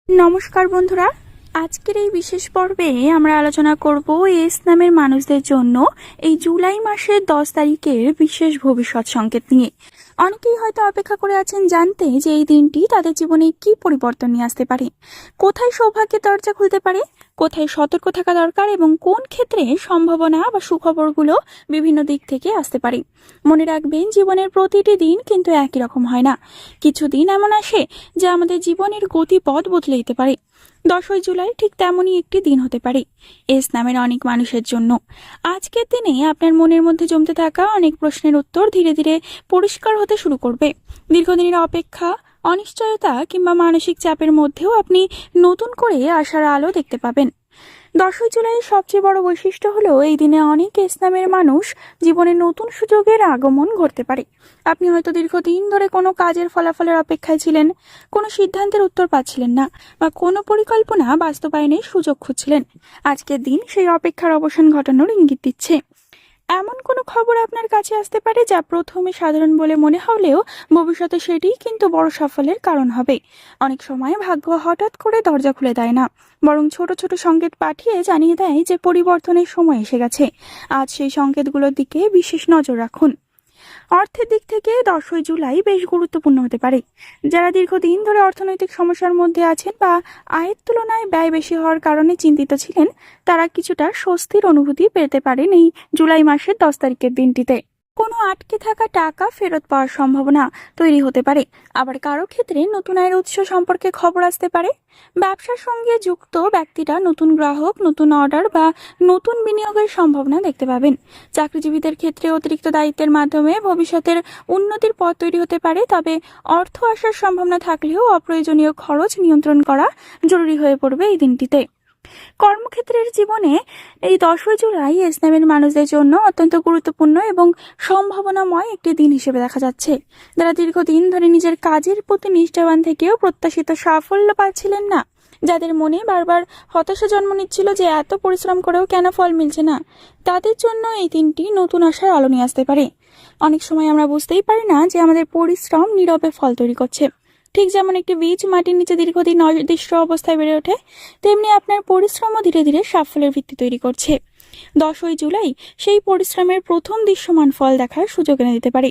নমস্কার বন্ধুরা, আজকের এই বিশেষ পর্বে আমরা আলোচনা করব এস নামের মানুষদের জন্য এই জুলাই মাসের 10 তারিখের বিশেষ ভবিষ্যৎ সংকেত নিয়ে। অনেকেই হয়তো অপেক্ষা করে আছেন জানতে যে এই দিনটি তাদের জীবনে কি পরিবর্তন নিয়ে আসতে পারে, কোথায় সৌভাগ্যের দরজা খুলতে পারে, কোথায় সতর্ক থাকা দরকার এবং কোন ক্ষেত্রে সম্ভাবনা বা সুখবরগুলো বিভিন্ন দিক থেকে আসতে পারে। মনে রাখবেন, জীবনের প্রতিটি দিন কিন্তু একই রকম হয় না। কিছু দিন এমন আসে যা আমাদের জীবনের গতিপথ বদলে দিতে পারে। 10ই জুলাই ঠিক তেমনই একটি দিন হতে পারে এস নামের অনেক মানুষের জন্য। আজকের দিনে আপনার মনের মধ্যে জমতে থাকা অনেক প্রশ্নের উত্তর ধীরে ধীরে পরিষ্কার হতে শুরু করবে। দীর্ঘদিনের অপেক্ষা, অনিশ্চয়তা কিংবা মানসিক চাপের মধ্যেও আপনি নতুন করে আশার আলো দেখতে পাবেন। 10ই জুলাইয়ের সবচেয়ে বড় বৈশিষ্ট্য হলো এই দিনে অনেক এস নামের মানুষ জীবনে নতুন সুযোগের আগমন ঘটতে পারে। আপনি হয়তো দীর্ঘদিন ধরে কোনো কাজের ফলাফলের অপেক্ষায় ছিলেন, কোনো সিদ্ধান্তের উত্তর পাচ্ছিলেন না বা কোনো পরিকল্পনা বাস্তবায়নের সুযোগ খুঁজছিলেন। আজকের দিন সেই অপেক্ষার অবসান ঘটানোর ইঙ্গিত দিচ্ছে। এমন কোনো খবর আপনার কাছে আসতে পারে যা প্রথমে সাধারণ বলে মনে হলেও ভবিষ্যতে সেটি কিন্তু বড় সাফল্যের কারণ হবে। অনেক সময় ভাগ্য হঠাৎ করে দরজা খুলে দেয় না, বরং ছোট ছোট সংকেত পাঠিয়ে জানিয়ে দেয় যে পরিবর্তনের সময় এসে গেছে। আজ সেই সংকেতগুলোর দিকে বিশেষ নজর রাখুন। অর্থের দিক থেকে 10ই জুলাই বেশ গুরুত্বপূর্ণ হতে পারে। যারা দীর্ঘদিন ধরে অর্থনৈতিক সমস্যার মধ্যে আছেন বা আয়ের তুলনায় ব্যয় বেশি হওয়ার কারণে চিন্তিত ছিলেন, তারা কিছুটা স্বস্তির অনুভূতি পেতে পারেন এই জুলাই মাসের 10 তারিখের দিনটিতে। কোনো আটকে থাকা টাকা ফেরত পাওয়ার সম্ভাবনা তৈরি হতে পারে, আবার কারো ক্ষেত্রে নতুন আয়ের উৎস সম্পর্কে খবর আসতে পারে। ব্যবসার সঙ্গে যুক্ত ব্যক্তিরা নতুন গ্রাহক, নতুন অর্ডার বা নতুন বিনিয়োগের সম্ভাবনা দেখতে পাবেন। চাকরিজীবীদের ক্ষেত্রে অতিরিক্ত দায়িত্বের মাধ্যমে ভবিষ্যতের উন্নতির পথ তৈরি হতে পারে, তবে অর্থ আসার সম্ভাবনা থাকলেও অপ্রয়োজনীয় খরচ নিয়ন্ত্রণ করা জরুরি হয়ে পড়বে এই দিনটিতে। কর্মক্ষেত্রের জীবনে এই 10ই জুলাই এস নামের মানুষদের জন্য অত্যন্ত গুরুত্বপূর্ণ এবং সম্ভাবনাময় একটি দিন হিসেবে দেখা যাচ্ছে। যারা দীর্ঘদিন ধরে নিজের কাজের প্রতি নিষ্ঠাবান থেকেও প্রত্যাশিত সাফল্য পাচ্ছিলেন না, যাদের মনে বারবার হতাশা জন্ম নিচ্ছিল যে এত পরিশ্রম করেও কেন ফল মিলছে না, তাদের জন্য এই দিনটি নতুন আশার আলো নিয়ে আসতে পারে। অনেক সময় আমরা বুঝতেই পারি না যে আমাদের পরিশ্রম নীরবে ফল তৈরি করছে। ঠিক যেমন একটি বীজ মাটির নিচে দীর্ঘদিন অদৃশ্য অবস্থায় বেড়ে ওঠে, তেমনি আপনার পরিশ্রমও ধীরে ধীরে সাফল্যের ভিত্তি তৈরি করছে। 10ই জুলাই সেই পরিশ্রমের প্রথম দৃশ্যমান ফল দেখার সুযোগ এনে দিতে পারে।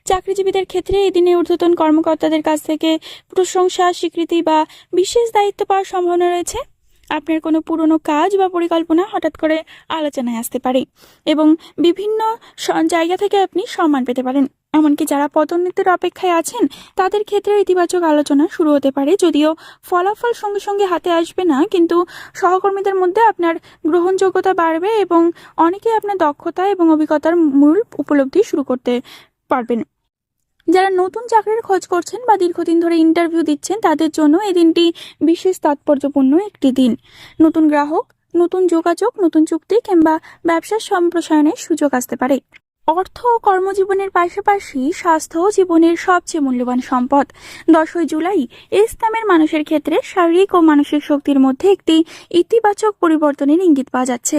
চাকরিজীবীদের ক্ষেত্রে এই দিনে ঊর্ধ্বতন কর্মকর্তাদের কাছ থেকে প্রশংসা, স্বীকৃতি বা বিশেষ দায়িত্ব পাওয়ার সম্ভাবনা রয়েছে। আপনার কোনো পুরনো কাজ বা পরিকল্পনা হঠাৎ করে আলোচনায় আসতে পারে এবং বিভিন্ন জায়গা থেকে আপনি সম্মান পেতে পারেন। এমনকি যারা পদোন্নতির অপেক্ষায় আছেন তাদের ক্ষেত্রে ইতিবাচক আলোচনা শুরু হতে পারে, যদিও ফলাফল সঙ্গে সঙ্গে হাতে আসবে না, কিন্তু সহকর্মীদের মধ্যে আপনার গ্রহণযোগ্যতা বাড়বে এবং অনেকে আপনার দক্ষতা এবং অভিজ্ঞতার মূল উপলব্ধি শুরু করতে পারবেন। যারা নতুন চাকরির খোঁজ করছেন বা দীর্ঘদিন ধরে ইন্টারভিউ দিচ্ছেন, তাদের জন্য এই দিনটি বিশেষ তাৎপর্যপূর্ণ একটি দিন। নতুন গ্রাহক, নতুন যোগাযোগ, নতুন চুক্তি কিংবা ব্যবসার সম্প্রসারণের সুযোগ আসতে পারে। অর্থ ও কর্মজীবনের পাশাপাশি স্বাস্থ্য জীবনের সবচেয়ে মূল্যবান সম্পদ। 10ই জুলাই এস নামের মানুষের ক্ষেত্রে শারীরিক ও মানসিক শক্তির মধ্যে একটি ইতিবাচক পরিবর্তনের ইঙ্গিত পাওয়া যাচ্ছে।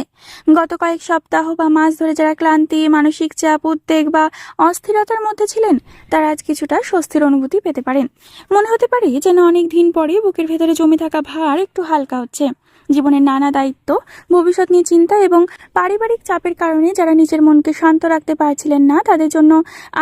গত কয়েক সপ্তাহ বা মাস ধরে যারা ক্লান্তি, মানসিক চাপ, উদ্বেগ বা অস্থিরতার মধ্যে ছিলেন, তারা আজ কিছুটা স্বস্তির অনুভূতি পেতে পারেন। মনে হতে পারে যেন অনেক দিন পরে বুকের ভেতরে জমে থাকা ভার একটু হালকা হচ্ছে। জীবনের নানা দায়িত্ব, ভবিষ্যৎ নিয়ে চিন্তা এবং পারিবারিক চাপের কারণে যারা নিজের মনকে শান্ত রাখতে পারছিলেন না, তাদের জন্য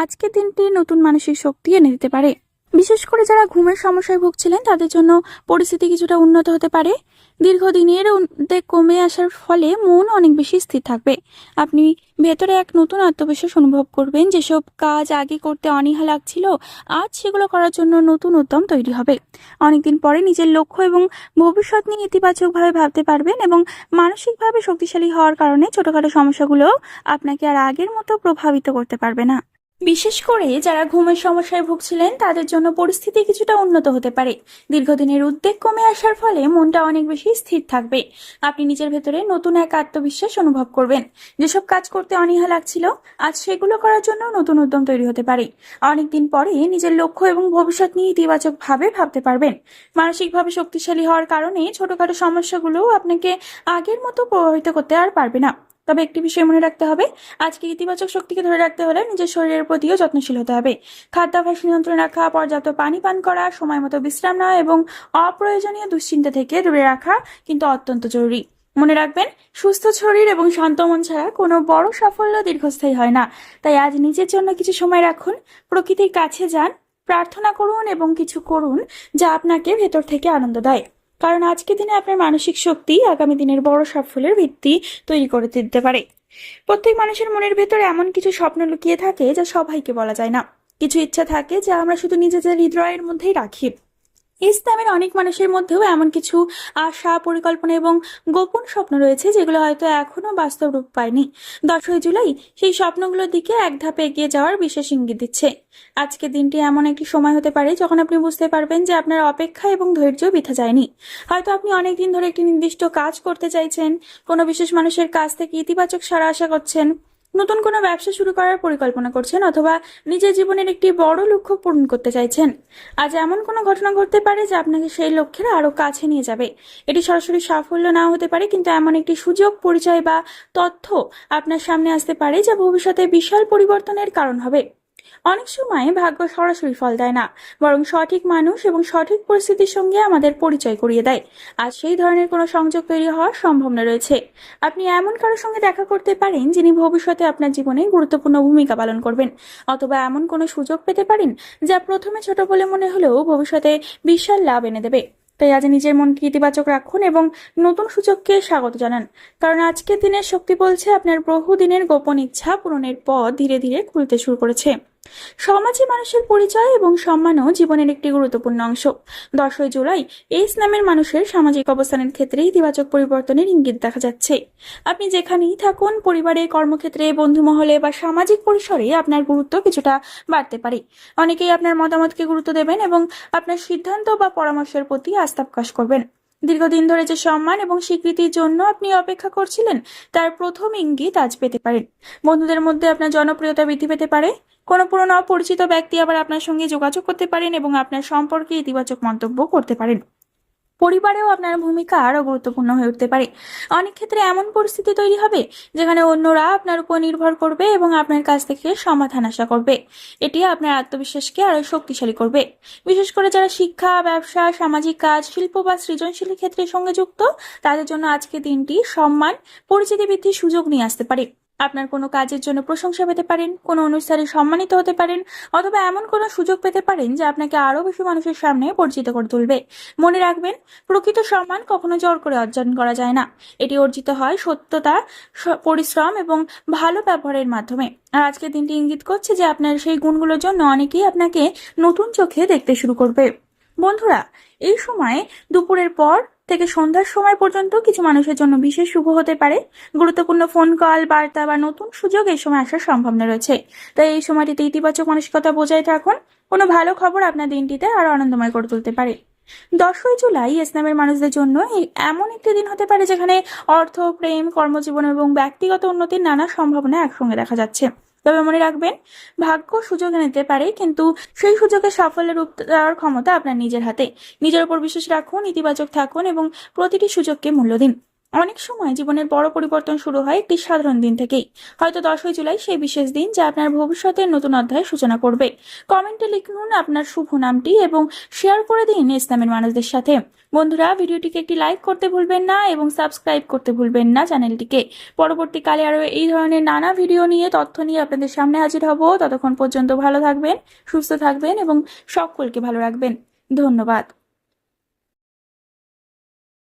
আজকের দিনটি নতুন মানসিক শক্তি এনে দিতে পারে। বিশেষ করে যারা ঘুমের সমস্যায় ভুগছিলেন, তাদের জন্য পরিস্থিতি কিছুটা উন্নত হতে পারে। দীর্ঘদিনের উদ্বেগ কমে আসার ফলে মন অনেক বেশি স্থির থাকবে। আপনি ভেতরে এক নতুন আত্মবিশ্বাস অনুভব করবেন। যেসব কাজ আগে করতে অনীহা লাগছিল, আজ সেগুলো করার জন্য নতুন উদ্যম তৈরি হবে। অনেকদিন পরে নিজের লক্ষ্য এবং ভবিষ্যৎ নিয়ে ইতিবাচকভাবে ভাবতে পারবেন এবং মানসিকভাবে শক্তিশালী হওয়ার কারণে ছোটখাটো সমস্যাগুলো আপনাকে আর আগের মতো প্রভাবিত করতে পারবে না। বিশেষ করে যারা ঘুমের সমস্যায় ভুগছিলেন, তাদের জন্য পরিস্থিতি কিছুটা উন্নত হতে পারে। দীর্ঘদিনের উদ্বেগ কমে আসার ফলে মনটা অনেক বেশি স্থির থাকবে। আপনি নিজের ভেতরে নতুন এক আত্মবিশ্বাস অনুভব করবেন। যেসব কাজ করতে অনীহা লাগছিল, আজ সেগুলো করার জন্য নতুন উদ্যম তৈরি হতে পারে। অনেকদিন পরে নিজের লক্ষ্য এবং ভবিষ্যৎ নিয়ে ইতিবাচক ভাবে ভাবতে পারবেন। মানসিকভাবে শক্তিশালী হওয়ার কারণে ছোটখাটো সমস্যাগুলো আপনাকে আগের মতো প্রভাবিত করতে আর পারবে না। তবে একটি বিষয় মনে রাখতে হবে, আজকে ইতিবাচক শক্তিকে ধরে রাখতে হলে নিজের শরীরের প্রতিও যত্নশীল হতে হবে। খাদ্যাভ্যাস নিয়ন্ত্রণে রাখা, পর্যাপ্ত পানি পান করা, সময় মতো বিশ্রাম নেওয়া এবং অপ্রয়োজনীয় দুশ্চিন্তা থেকে দূরে রাখা কিন্তু অত্যন্ত জরুরি। মনে রাখবেন, সুস্থ শরীর এবং শান্ত মন ছাড়া কোনো বড় সাফল্য দীর্ঘস্থায়ী হয় না। তাই আজ নিজের জন্য কিছু সময় রাখুন, প্রকৃতির কাছে যান, প্রার্থনা করুন এবং কিছু করুন যা আপনাকে ভেতর থেকে আনন্দ দেয়। কারণ আজকের দিনে আপনার মানসিক শক্তি আগামী দিনের বড় সাফল্যের ভিত্তি তৈরি করে দিতে পারে। প্রত্যেক মানুষের মনের ভেতরে এমন কিছু স্বপ্ন লুকিয়ে থাকে যা সবাইকে বলা যায় না। কিছু ইচ্ছা থাকে যা আমরা শুধু নিজেদের হৃদয়ের মধ্যেই রাখি। ইসলামের অনেক মানুষের মধ্যেও এমন কিছু আশা, পরিকল্পনা এবং গোপন স্বপ্ন রয়েছে যেগুলো হয়তো এখনো বাস্তব রূপ পায়নি। 10ই জুলাই সেই স্বপ্নগুলোর দিকে এক ধাপে এগিয়ে যাওয়ার বিশেষ ইঙ্গিত দিচ্ছে। আজকের দিনটি এমন একটি সময় হতে পারে যখন আপনি বুঝতে পারবেন যে আপনার অপেক্ষা এবং ধৈর্য বৃথা যায়নি। হয়তো আপনি অনেকদিন ধরে একটি নির্দিষ্ট কাজ করতে চাইছেন, কোনো বিশেষ মানুষের কাছ থেকে ইতিবাচক সাড়া আশা করছেন, নতুন কোনো ব্যবসা শুরু করার পরিকল্পনা করছেন, অথবা নিজের জীবনের একটি বড় লক্ষ্য পূরণ করতে চাইছেন। আজ এমন কোনো ঘটনা ঘটতে পারে যা আপনাকে সেই লক্ষ্যের আরো কাছে নিয়ে যাবে। এটি সরাসরি সাফল্য নাও হতে পারে, কিন্তু এমন একটি সুযোগ, পরিচয় বা তথ্য আপনার সামনে আসতে পারে যা ভবিষ্যতে বিশাল পরিবর্তনের কারণ হবে। অনেক সময় ভাগ্য সরাসরি ফল দেয় না, বরং সঠিক মানুষ এবং সঠিক পরিস্থিতির সঙ্গে আমাদের পরিচয় করিয়ে দেয়। আজ সেই ধরনের কোনো সংযোগ তৈরি হওয়ার সম্ভাবনা রয়েছে। আপনি এমন কারোর সঙ্গে দেখা করতে পারেন যিনি ভবিষ্যতে আপনার জীবনে গুরুত্বপূর্ণ ভূমিকা পালন করবেন, অথবা এমন কোনো সুযোগ পেতে পারেন যা প্রথমে ছোট বলে মনে হলেও ভবিষ্যতে বিশাল লাভ এনে দেবে। তাই আজ নিজের মনকে ইতিবাচক রাখুন এবং নতুন সুযোগকে স্বাগত জানান। কারণ আজকের দিনের শক্তি বলছে আপনার বহুদিনের গোপন ইচ্ছা পূরণের পথ ধীরে ধীরে খুলতে শুরু করেছে। সমাজে মানুষের পরিচয় এবং সম্মানও জীবনের একটি গুরুত্বপূর্ণ অংশ। 10ই জুলাই এই নামের মানুষের সামাজিক অবস্থানের ক্ষেত্রে ইতিবাচক পরিবর্তনের ইঙ্গিত দেখা যাচ্ছে। আপনি যেখানেই থাকুন, পরিবারে, কর্মক্ষেত্রে, বন্ধু মহলে বা সামাজিক পরিসরে আপনার গুরুত্ব কিছুটা বাড়তে পারে। অনেকেই আপনার মতামতকে গুরুত্ব দেবেন এবং আপনার সিদ্ধান্ত বা পরামর্শের প্রতি আস্থা প্রকাশ করবেন। দীর্ঘদিন ধরে যে সম্মান এবং স্বীকৃতির জন্য আপনি অপেক্ষা করছিলেন তার প্রথম ইঙ্গিত আজ পেতে পারেন। বন্ধুদের মধ্যে আপনার জনপ্রিয়তা বৃদ্ধি পেতে পারে। কোনো পুরনো অপরিচিত ব্যক্তি আবার আপনার সঙ্গে যোগাযোগ করতে পারেন এবং আপনার সম্পর্কে ইতিবাচক মন্তব্য করতে পারেন। পরিবারেও আপনার ভূমিকা আরো গুরুত্বপূর্ণ হয়ে উঠতে পারে। অনেক ক্ষেত্রে এমন পরিস্থিতি তৈরি হবে যেখানে অন্যরা আপনার উপর নির্ভর করবে এবং আপনার কাছ থেকে সমাধান আশা করবে। এটি আপনার আত্মবিশ্বাসকে আরো শক্তিশালী করবে। বিশেষ করে যারা শিক্ষা, ব্যবসা, সামাজিক কাজ, শিল্প বা সৃজনশীল ক্ষেত্রের সঙ্গে যুক্ত, তাদের জন্য আজকের দিনটি সম্মান, পরিচিতি বৃদ্ধির সুযোগ নিয়ে আসতে পারে। আপনার কোনো কাজের জন্য প্রশংসা পেতে পারেন, কোনো অনুষ্ঠানে সম্মানিত হতে পারেন, অথবা এমন কোনো সুযোগ পেতে পারেন যা আপনাকে আরো বেশি মানুষের সামনে পরিচিত করে তুলবে। মনে রাখবেন, প্রকৃত সম্মান কখনো জোর করে অর্জন করা যায় না। এটি অর্জিত হয় সত্যতা, পরিশ্রম এবং ভালো ব্যবহারের মাধ্যমে। আর আজকের দিনটি ইঙ্গিত করছে যে আপনার সেই গুণগুলোর জন্য অনেকেই আপনাকে নতুন চোখে দেখতে শুরু করবে। বন্ধুরা, এই সময়ে দুপুরের পর থেকে সন্ধ্যার সময় পর্যন্ত কিছু মানুষের জন্য বিশেষ শুভ হতে পারে। গুরুত্বপূর্ণ ফোন কল, বার্তা বা নতুন সুযোগ এই সময় আসার সম্ভাবনা রয়েছে। তাই এই সময়টিতে ইতিবাচক মানসিকতা বজায় রাখুন। কোনো ভালো খবর আপনার দিনটিতে আরো আনন্দময় করে তুলতে পারে। 10ই জুলাই ইসলামের মানুষদের জন্য এমন একটি দিন হতে পারে যেখানে অর্থ, প্রেম, কর্মজীবন এবং ব্যক্তিগত উন্নতির নানা সম্ভাবনা একসঙ্গে দেখা যাচ্ছে। তবে মনে রাখবেন, ভাগ্য সুযোগ নিতে পারে, কিন্তু সেই সুযোগে সাফল্যের রূপ দেওয়ার ক্ষমতা আপনার নিজের হাতে। নিজের উপর বিশ্বাস রাখুন, ইতিবাচক থাকুন এবং প্রতিটি সুযোগকে মূল্য দিন। অনেক সময় জীবনের বড় পরিবর্তন শুরু হয় একটি সাধারণ দিন থেকেই। হয়তো 10ই জুলাই সেই বিশেষ দিন যা আপনার ভবিষ্যতের নতুন অধ্যায়ের সূচনা করবে। কমেন্টে লিখুন আপনার শুভ নামটি এবং শেয়ার করে দিন ইসলামের মানুষদের সাথে। বন্ধুরা, ভিডিওটিকে একটি লাইক করতে ভুলবেন না এবং সাবস্ক্রাইব করতে ভুলবেন না চ্যানেলটিকে। পরবর্তীকালে আরো এই ধরনের নানা ভিডিও নিয়ে, তথ্য নিয়ে আপনাদের সামনে হাজির হব। ততক্ষণ পর্যন্ত ভালো থাকবেন, সুস্থ থাকবেন এবং সকলকে ভালো রাখবেন। ধন্যবাদ।